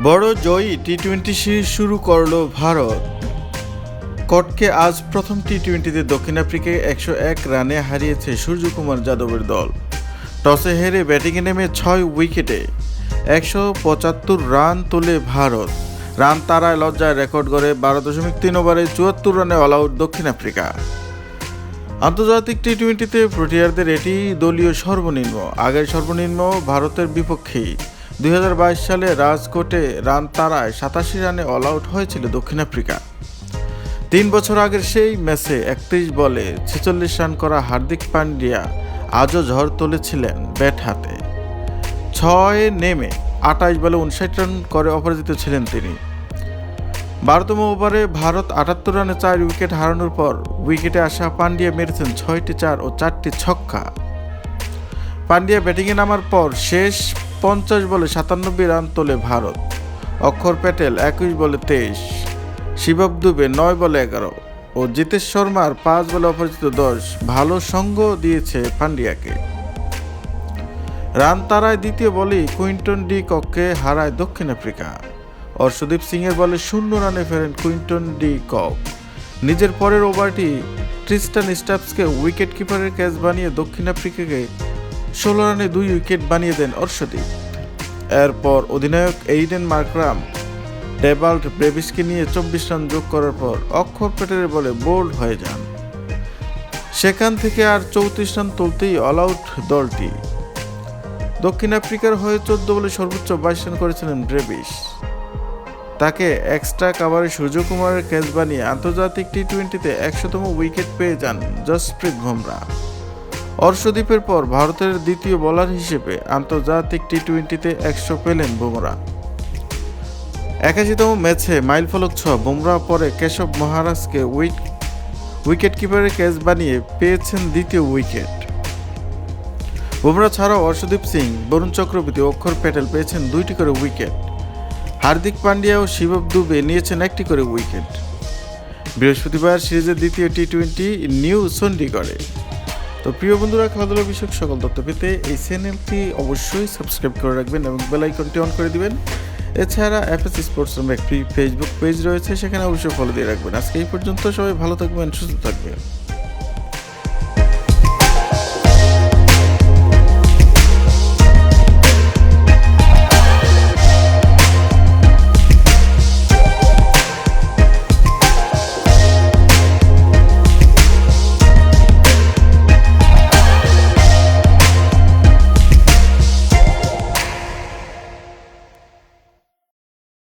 বড় জয়ী টি-20 সিরিজ শুরু করল ভারত। কটকে আজ প্রথম টি-20তে দক্ষিণ আফ্রিকায় 101 রানে হারিয়েছে সূর্যকুমার যাদবের দল। টসে হেরে ব্যাটিংয়ে নেমে 6 উইকেটে 175 রান তোলে ভারত। রান তাড়ায় লজ্জায় রেকর্ড গড়ে 12.3 ওভারে 74 রানে অল আউট দক্ষিণ আফ্রিকা। আন্তর্জাতিক টি-20তে প্রোটিয়ারদের এটি দলীয় সর্বনিম্ন। আগের সর্বনিম্ন ভারতের বিপক্ষেই 2022 সালে রাজকোটে রান তাড়ায় 87 রানে অল আউট হয়েছিল দক্ষিণ আফ্রিকা। 3 বছর আগের সেই ম্যাচে 31 বলে 46 রান করা হার্দিক পান্ডিয়া আজও ঝড় তুলেছিলেন ব্যাট হাতে। 6 নেমে 28 বলে 59 রান করে অপরাজিত ছিলেন তিনি। 12তম ওভারে ভারত 78 রানে 4 উইকেট হারানোর পর উইকেটে আসা পান্ডিয়া মেরেছেন 6টি 4 ও 4টি ছক্কা। পান্ডিয়া ব্যাটিংয়ে নামার পর শেষ 50 বলে 97 রান তোলে ভারত। অক্ষর প্যাটেল 21 বলে 23, শিবম দুবে 9 বলে 11 ও জিতেশ শর্মার 5 বলে অপরাজিত 10 ভালো সঙ্গ দিয়েছে পান্ডিয়াকে। রান তাড়ায় দ্বিতীয় বলেই কুইন্টন ডি কককে হারায় দক্ষিণ আফ্রিকা। অর্শদীপ সিংয়ের বলে 0 রানে ফেরেন কুইন্টন ডি কক। নিজের পরের ওভারটি ট্রিস্টান স্টাপসকে উইকেট কিপারের ক্যাচ বানিয়ে দক্ষিণ আফ্রিকাকে 16 রানে 2 উইকেট বানিয়ে দেন অর্শদীপ। এরপর অধিনায়ক এইডেন মার্করাম ডেভাল্ট ব্রেভিসকে নিয়ে 24 রান যোগ করার পর অক্ষর প্যাটেলের বলে বোল্ড হয়ে যান। সেখান থেকে আর 34 রান তুলতেই অল আউট দলটি। দক্ষিণ আফ্রিকার হয়ে 14 বলে সর্বোচ্চ 22 রান করেছিলেন ব্রেভিস। তাকে এক্সট্রা কাভারে সূর্যকুমারের ক্যাচ বানিয়ে আন্তর্জাতিক টি-20তে 100তম উইকেট পেয়ে যান জসপ্রীত বুমরাহ। অর্শদীপের পর ভারতের দ্বিতীয় বোলার হিসেবে আন্তর্জাতিক টি-20তে 100 পেলেন বুমরাহ। 81তম ম্যাচে মাইলফলক 6 বুমরাহ পরে কেশব মহারাজকে উইকেট কিপারের ক্যাচ বানিয়ে পেয়েছেন দ্বিতীয় উইকেট। বুমরাহ ছাড়াও অর্শদীপ সিং, বরুণ চক্রবর্তী, অক্ষর প্যাটেল পেয়েছেন 2টি করে উইকেট। হার্দিক পান্ডিয়া ও শিবম দুবে নিয়েছেন 1টি করে উইকেট। বৃহস্পতিবার সিরিজের দ্বিতীয় টি-20 নিউ চণ্ডীগড়ে। তো প্রিয় বন্ধুরা, খেলাধুলা বিষয়ক সকল তথ্য পেতে এই চ্যানেলটি অবশ্যই সাবস্ক্রাইব করে রাখবেন এবং বেল আইকনটি অন করে দিবেন। এছাড়া এফএস স্পোর্টস নামে একটি ফেসবুক পেজ রয়েছে, সেখানে অবশ্যই ফলো দিয়ে রাখবেন। আজকে এই পর্যন্ত, সবাই ভালো থাকবেন, সুস্থ থাকবেন।